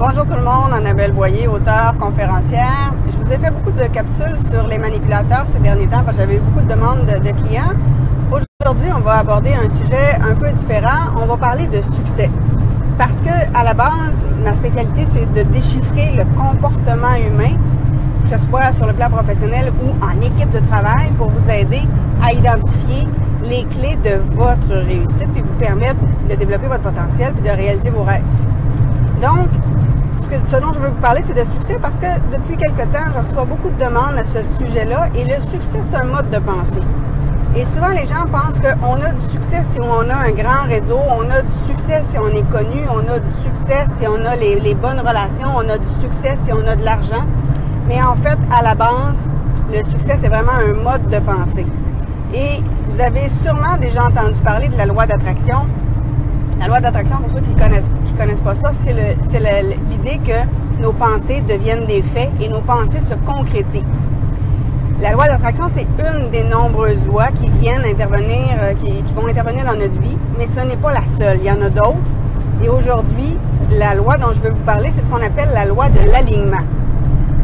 Bonjour tout le monde, Annabelle Boyer, auteure, conférencière. Je vous ai fait beaucoup de capsules sur les manipulateurs ces derniers temps parce que j'avais eu beaucoup de demandes de clients. Aujourd'hui, on va aborder un sujet un peu différent. On va parler de succès. Parce que, à la base, ma spécialité, c'est de déchiffrer le comportement humain, que ce soit sur le plan professionnel ou en équipe de travail, pour vous aider à identifier les clés de votre réussite puis vous permettre de développer votre potentiel puis de réaliser vos rêves. Donc, ce dont je veux vous parler, c'est de succès parce que depuis quelque temps, je reçois beaucoup de demandes à ce sujet-là et le succès, c'est un mode de pensée. Et souvent, les gens pensent qu'on a du succès si on a un grand réseau, on a du succès si on est connu, on a du succès si on a les bonnes relations, on a du succès si on a de l'argent. Mais en fait, à la base, le succès, c'est vraiment un mode de pensée. Et vous avez sûrement déjà entendu parler de la loi d'attraction. La loi d'attraction, pour ceux qui connaissent pas ça, c'est l'idée que nos pensées deviennent des faits et nos pensées se concrétisent. La loi d'attraction, c'est une des nombreuses lois qui viennent intervenir, qui vont intervenir dans notre vie, mais ce n'est pas la seule. Il y en a d'autres. Et aujourd'hui, la loi dont je vais vous parler, c'est ce qu'on appelle la loi de l'alignement.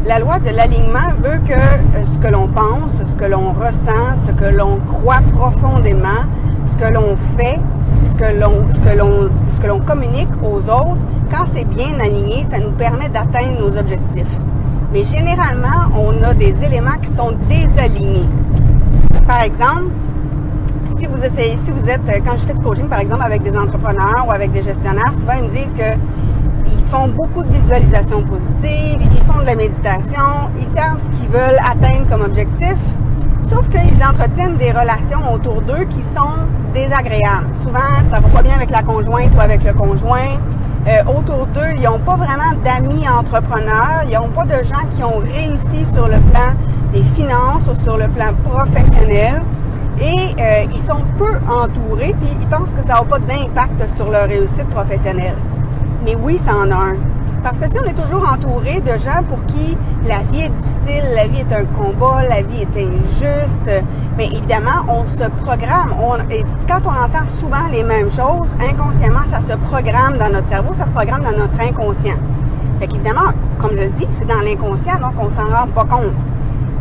La loi de l'alignement veut que ce que l'on pense, ce que l'on ressent, ce que l'on croit profondément, ce que l'on fait, ce que l'on communique aux autres, quand c'est bien aligné, ça nous permet d'atteindre nos objectifs. Mais généralement, on a des éléments qui sont désalignés. Par exemple, si vous êtes, quand je fais du coaching, par exemple, avec des entrepreneurs ou avec des gestionnaires, souvent ils me disent que ils font beaucoup de visualisation positive, ils font de la méditation, ils savent ce qu'ils veulent atteindre comme objectif, sauf qu'ils entretiennent des relations autour d'eux qui sont désagréables. Souvent, ça va pas bien avec la conjointe ou avec le conjoint. Autour d'eux, ils n'ont pas vraiment d'amis entrepreneurs, ils n'ont pas de gens qui ont réussi sur le plan des finances ou sur le plan professionnel. Et ils sont peu entourés, puis ils pensent que ça n'a pas d'impact sur leur réussite professionnelle. Mais oui, ça en a un. Parce que si on est toujours entouré de gens pour qui la vie est difficile, la vie est un combat, la vie est injuste, bien évidemment, on se programme. Et quand on entend souvent les mêmes choses, inconsciemment, ça se programme dans notre cerveau, ça se programme dans notre inconscient. Fait qu'évidemment, comme je le dis, c'est dans l'inconscient, donc on s'en rend pas compte.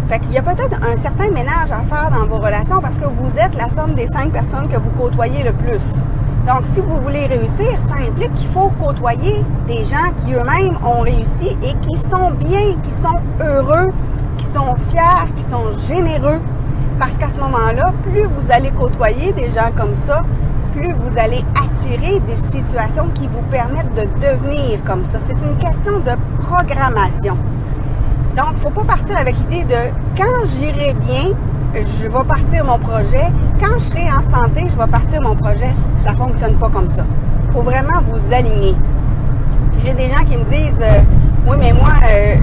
Fait qu'il y a peut-être un certain ménage à faire dans vos relations parce que vous êtes la somme des 5 personnes que vous côtoyez le plus. Donc, si vous voulez réussir, ça implique qu'il faut côtoyer des gens qui eux-mêmes ont réussi et qui sont bien, qui sont heureux, qui sont fiers, qui sont généreux. Parce qu'à ce moment-là, plus vous allez côtoyer des gens comme ça, plus vous allez attirer des situations qui vous permettent de devenir comme ça. C'est une question de programmation. Donc, il ne faut pas partir avec l'idée de quand j'irai bien, je vais partir mon projet. Quand je serai en santé, je vais partir mon projet. Ça ne fonctionne pas comme ça. Il faut vraiment vous aligner. Puis j'ai des gens qui me disent oui, mais moi,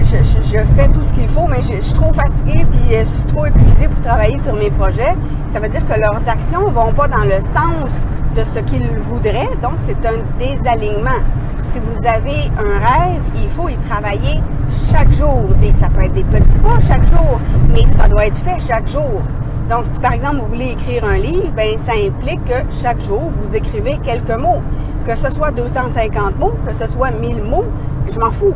je fais tout ce qu'il faut, mais je suis trop fatiguée puis je suis trop épuisée pour travailler sur mes projets. Ça veut dire que leurs actions ne vont pas dans le sens de ce qu'ils voudraient. Donc, c'est un désalignement. Si vous avez un rêve, il faut y travailler chaque jour. Ça peut être des petits pas chaque jour, mais ça doit être fait chaque jour. Donc, si par exemple, vous voulez écrire un livre, bien, ça implique que chaque jour, vous écrivez quelques mots. Que ce soit 250 mots, que ce soit 1000 mots, je m'en fous.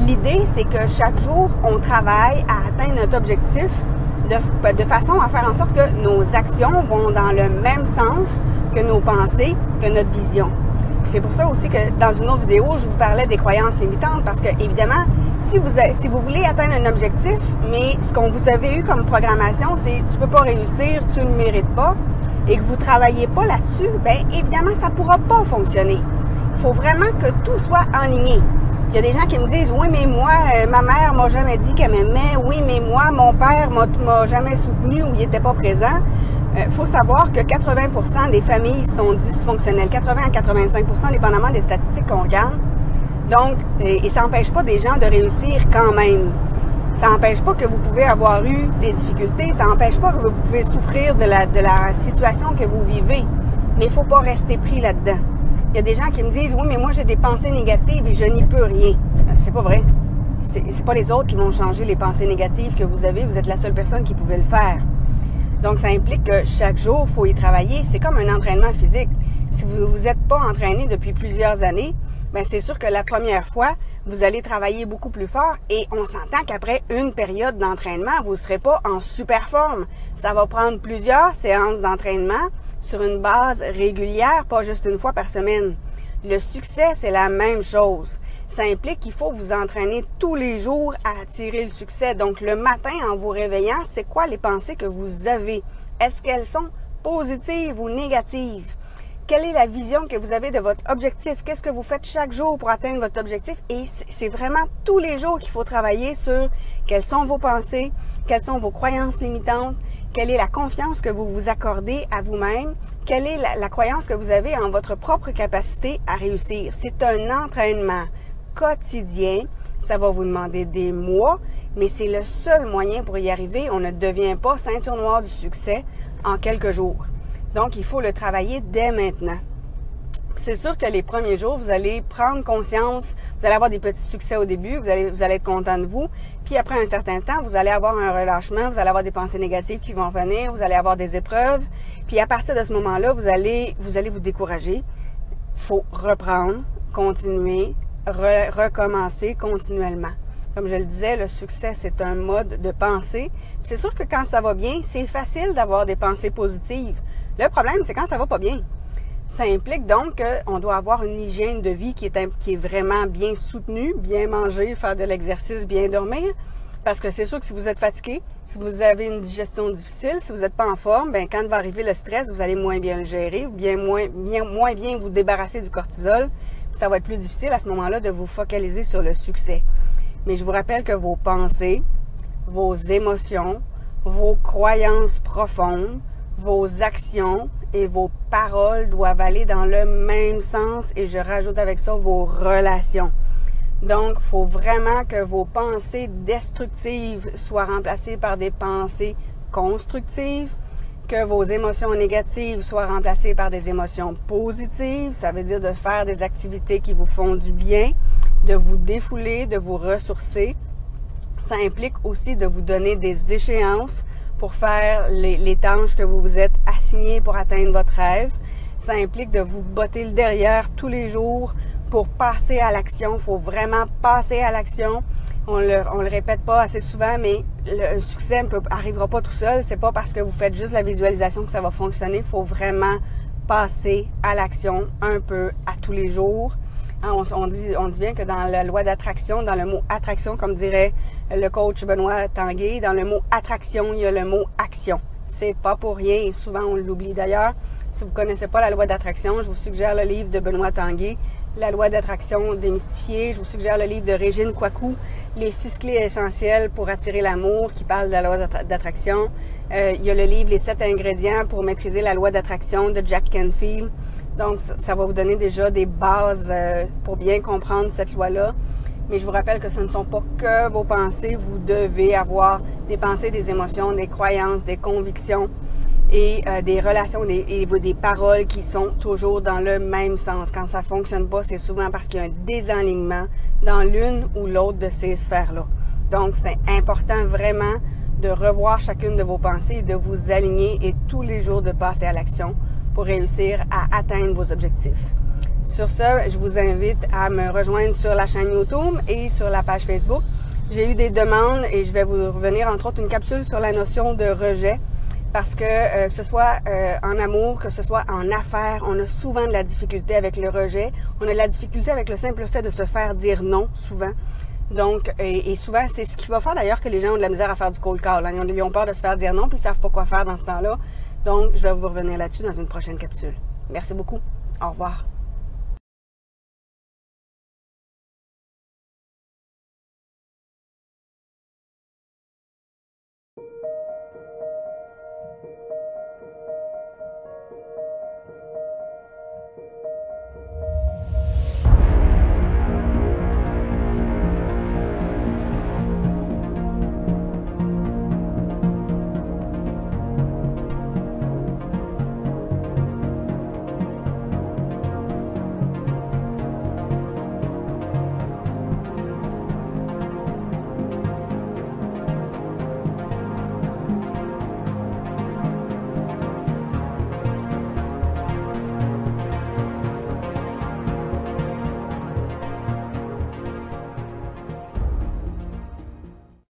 L'idée, c'est que chaque jour, on travaille à atteindre notre objectif de façon à faire en sorte que nos actions vont dans le même sens que nos pensées, que notre vision. C'est pour ça aussi que dans une autre vidéo, je vous parlais des croyances limitantes parce que, évidemment, si vous voulez atteindre un objectif, mais ce qu'on vous avait eu comme programmation, c'est tu peux pas réussir, tu ne mérites pas, et que vous travaillez pas là-dessus, bien évidemment, ça pourra pas fonctionner. Il faut vraiment que tout soit aligné. Il y a des gens qui me disent, oui, mais moi, ma mère m'a jamais dit qu'elle m'aimait, oui, mais moi, mon père m'a jamais soutenu ou il était pas présent. Faut savoir que 80% des familles sont dysfonctionnelles, 80 à 85%, dépendamment des statistiques qu'on regarde. Donc, et ça n'empêche pas des gens de réussir quand même. Ça n'empêche pas que vous pouvez avoir eu des difficultés, ça n'empêche pas que vous pouvez souffrir de la situation que vous vivez. Mais il ne faut pas rester pris là-dedans. Il y a des gens qui me disent, oui, mais moi j'ai des pensées négatives et je n'y peux rien. C'est pas vrai. C'est pas les autres qui vont changer les pensées négatives que vous avez, vous êtes la seule personne qui pouvait le faire. Donc, ça implique que chaque jour, il faut y travailler. C'est comme un entraînement physique. Si vous vous êtes pas entraîné depuis plusieurs années, bien, c'est sûr que la première fois, vous allez travailler beaucoup plus fort et on s'entend qu'après une période d'entraînement, vous ne serez pas en super forme. Ça va prendre plusieurs séances d'entraînement sur une base régulière, pas juste une fois par semaine. Le succès, c'est la même chose. Ça implique qu'il faut vous entraîner tous les jours à attirer le succès. Donc, le matin, en vous réveillant, c'est quoi les pensées que vous avez? Est-ce qu'elles sont positives ou négatives? Quelle est la vision que vous avez de votre objectif? Qu'est-ce que vous faites chaque jour pour atteindre votre objectif? Et c'est vraiment tous les jours qu'il faut travailler sur quelles sont vos pensées, quelles sont vos croyances limitantes, quelle est la confiance que vous vous accordez à vous-même, quelle est la croyance que vous avez en votre propre capacité à réussir. C'est un entraînement quotidien. Ça va vous demander des mois, mais c'est le seul moyen pour y arriver. On ne devient pas ceinture noire du succès en quelques jours. Donc, il faut le travailler dès maintenant. C'est sûr que les premiers jours, vous allez prendre conscience, vous allez avoir des petits succès au début, vous allez être content de vous. Puis après un certain temps, vous allez avoir un relâchement, vous allez avoir des pensées négatives qui vont venir, vous allez avoir des épreuves. Puis à partir de ce moment-là, vous allez vous décourager. Il faut reprendre, continuer, recommencer continuellement. Comme je le disais, le succès, c'est un mode de pensée. C'est sûr que quand ça va bien, c'est facile d'avoir des pensées positives. Le problème, c'est quand ça va pas bien. Ça implique donc qu'on doit avoir une hygiène de vie qui est vraiment bien soutenue, bien manger, faire de l'exercice, bien dormir. Parce que c'est sûr que si vous êtes fatigué, si vous avez une digestion difficile, si vous n'êtes pas en forme, ben quand va arriver le stress, vous allez moins bien le gérer, ou moins bien vous débarrasser du cortisol. Ça va être plus difficile à ce moment-là de vous focaliser sur le succès. Mais je vous rappelle que vos pensées, vos émotions, vos croyances profondes, vos actions et vos paroles doivent aller dans le même sens et je rajoute avec ça vos relations. Donc, il faut vraiment que vos pensées destructives soient remplacées par des pensées constructives, que vos émotions négatives soient remplacées par des émotions positives. Ça veut dire de faire des activités qui vous font du bien, de vous défouler, de vous ressourcer. Ça implique aussi de vous donner des échéances pour faire les tâches que vous vous êtes assignées pour atteindre votre rêve. Ça implique de vous botter le derrière tous les jours pour passer à l'action. Il faut vraiment passer à l'action. On le répète pas assez souvent, mais le succès n'arrivera pas tout seul. C'est pas parce que vous faites juste la visualisation que ça va fonctionner. Il faut vraiment passer à l'action un peu à tous les jours. On dit bien que dans la loi d'attraction, dans le mot attraction, comme dirait le coach Benoît Tanguay, dans le mot attraction, il y a le mot action. C'est pas pour rien et souvent on l'oublie. D'ailleurs, si vous ne connaissez pas la loi d'attraction, je vous suggère le livre de Benoît Tanguay, La loi d'attraction démystifiée. Je vous suggère le livre de Régine Kouakou, Les 6 clés essentielles pour attirer l'amour, qui parle de la loi d'attraction. Il y a le livre Les 7 ingrédients pour maîtriser la loi d'attraction de Jack Canfield. Donc, ça va vous donner déjà des bases pour bien comprendre cette loi-là. Mais je vous rappelle que ce ne sont pas que vos pensées. Vous devez avoir des pensées, des émotions, des croyances, des convictions et des relations et des paroles qui sont toujours dans le même sens. Quand ça ne fonctionne pas, c'est souvent parce qu'il y a un désalignement dans l'une ou l'autre de ces sphères-là. Donc, c'est important vraiment de revoir chacune de vos pensées et de vous aligner et tous les jours de passer à l'action pour réussir à atteindre vos objectifs. Sur ce, je vous invite à me rejoindre sur la chaîne YouTube et sur la page Facebook. J'ai eu des demandes et je vais vous revenir entre autres une capsule sur la notion de rejet parce que ce soit en amour, que ce soit en affaires, on a souvent de la difficulté avec le rejet. On a de la difficulté avec le simple fait de se faire dire non souvent. Donc, et souvent, c'est ce qui va faire d'ailleurs que les gens ont de la misère à faire du cold call. Hein. Ils ont peur de se faire dire non puis ils savent pas quoi faire dans ce temps-là. Donc, je vais vous revenir là-dessus dans une prochaine capsule. Merci beaucoup. Au revoir.